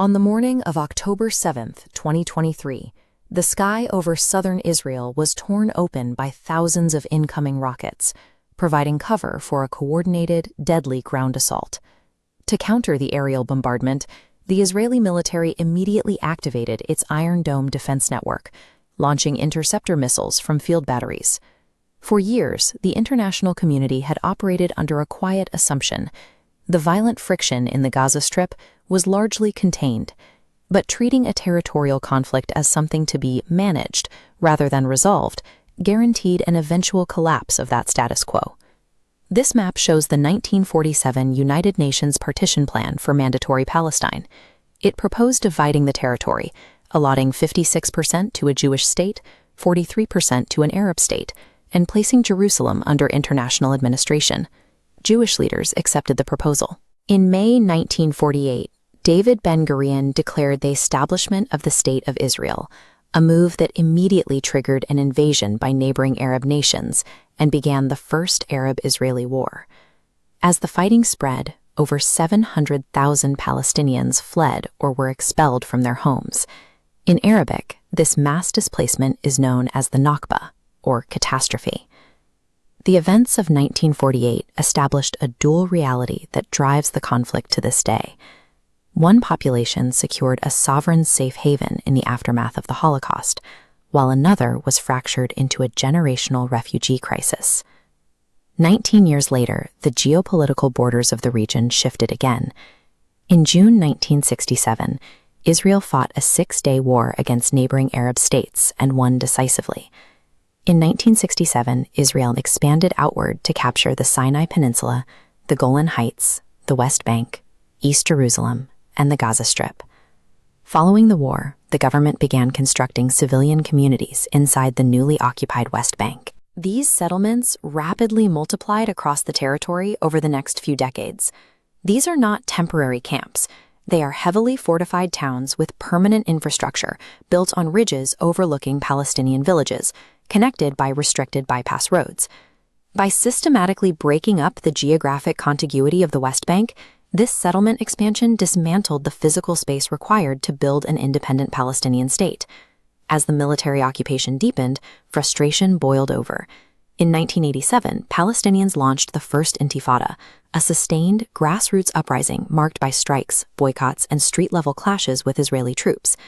On the morning of October 7, 2023, the sky over southern Israel was torn open by thousands of incoming rockets, providing cover for a coordinated, deadly ground assault. To counter the aerial bombardment, the Israeli military immediately activated its Iron Dome defense network, launching interceptor missiles from field batteries. For years, the international community had operated under a quiet assumption. The violent friction in the Gaza Strip was largely contained, but treating a territorial conflict as something to be managed rather than resolved guaranteed an eventual collapse of that status quo. This map shows the 1947 United Nations partition plan for mandatory Palestine. It proposed dividing the territory, allotting 56% to a Jewish state, 43% to an Arab state, and placing Jerusalem under international administration. Jewish leaders accepted the proposal. In May 1948, David Ben-Gurion declared the establishment of the State of Israel, a move that immediately triggered an invasion by neighboring Arab nations and began the First Arab-Israeli War. As the fighting spread, over 700,000 Palestinians fled or were expelled from their homes. In Arabic, this mass displacement is known as the Nakba, or catastrophe. The events of 1948 established a dual reality that drives the conflict to this day. One population secured a sovereign safe haven in the aftermath of the Holocaust, while another was fractured into a generational refugee crisis. 19 years later, the geopolitical borders of the region shifted again. In June 1967, Israel fought a 6-day war against neighboring Arab states and won decisively. In 1967, Israel expanded outward to capture the Sinai Peninsula, the Golan Heights, the West Bank, East Jerusalem, and the Gaza Strip. Following the war, the government began constructing civilian communities inside the newly occupied West Bank. These settlements rapidly multiplied across the territory over the next few decades. These are not temporary camps. They are heavily fortified towns with permanent infrastructure built on ridges overlooking Palestinian villages, connected by restricted bypass roads. By systematically breaking up the geographic contiguity of the West Bank, this settlement expansion dismantled the physical space required to build an independent Palestinian state. As the military occupation deepened, frustration boiled over. In 1987, Palestinians launched the First Intifada, a sustained, grassroots uprising marked by strikes, boycotts, and street-level clashes with Israeli troops.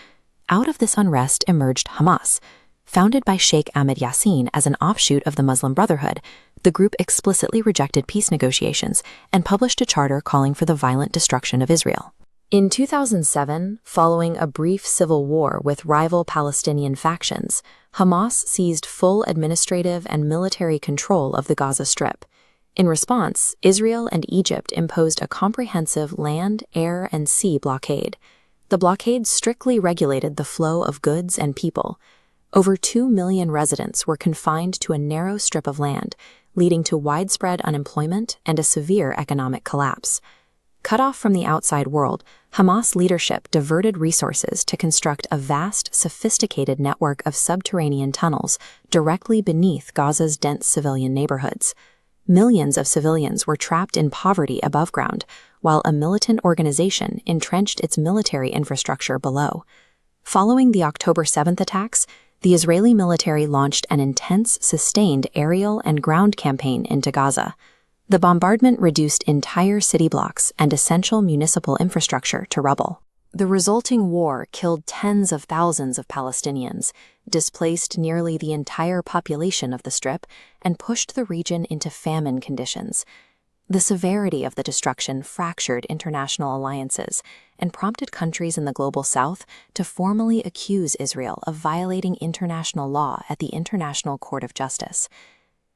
Out of this unrest emerged Hamas. Founded by Sheikh Ahmed Yassin as an offshoot of the Muslim Brotherhood, the group explicitly rejected peace negotiations and published a charter calling for the violent destruction of Israel. In 2007, following a brief civil war with rival Palestinian factions, Hamas seized full administrative and military control of the Gaza Strip. In response, Israel and Egypt imposed a comprehensive land, air, and sea blockade. The blockade strictly regulated the flow of goods and people. Over 2 million residents were confined to a narrow strip of land, leading to widespread unemployment and a severe economic collapse. Cut off from the outside world, Hamas leadership diverted resources to construct a vast, sophisticated network of subterranean tunnels directly beneath Gaza's dense civilian neighborhoods. Millions of civilians were trapped in poverty above ground, while a militant organization entrenched its military infrastructure below. Following the October 7th attacks, the Israeli military launched an intense, sustained aerial and ground campaign into Gaza. The bombardment reduced entire city blocks and essential municipal infrastructure to rubble. The resulting war killed tens of thousands of Palestinians, displaced nearly the entire population of the Strip, and pushed the region into famine conditions. The severity of the destruction fractured international alliances and prompted countries in the global south to formally accuse Israel of violating international law at the International Court of Justice.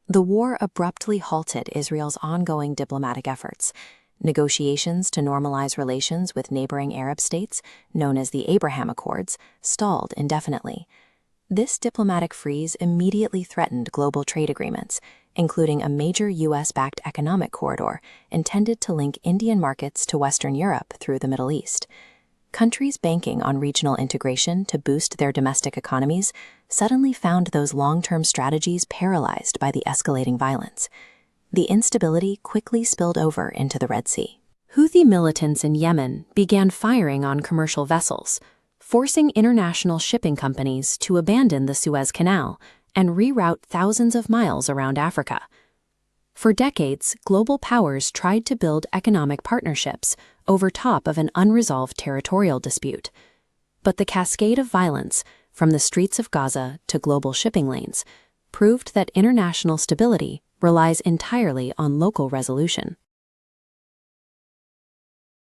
The war abruptly halted Israel's ongoing diplomatic efforts. Negotiations to normalize relations with neighboring Arab states, known as the Abraham Accords, stalled indefinitely. This diplomatic freeze immediately threatened global trade agreements, including a major U.S.-backed economic corridor intended to link Indian markets to Western Europe through the Middle East. Countries banking on regional integration to boost their domestic economies suddenly found those long-term strategies paralyzed by the escalating violence. The instability quickly spilled over into the Red Sea. Houthi militants in Yemen began firing on commercial vessels, forcing international shipping companies to abandon the Suez Canal and reroute thousands of miles around Africa. For decades, global powers tried to build economic partnerships over top of an unresolved territorial dispute. But the cascade of violence, from the streets of Gaza to global shipping lanes, proved that international stability relies entirely on local resolution.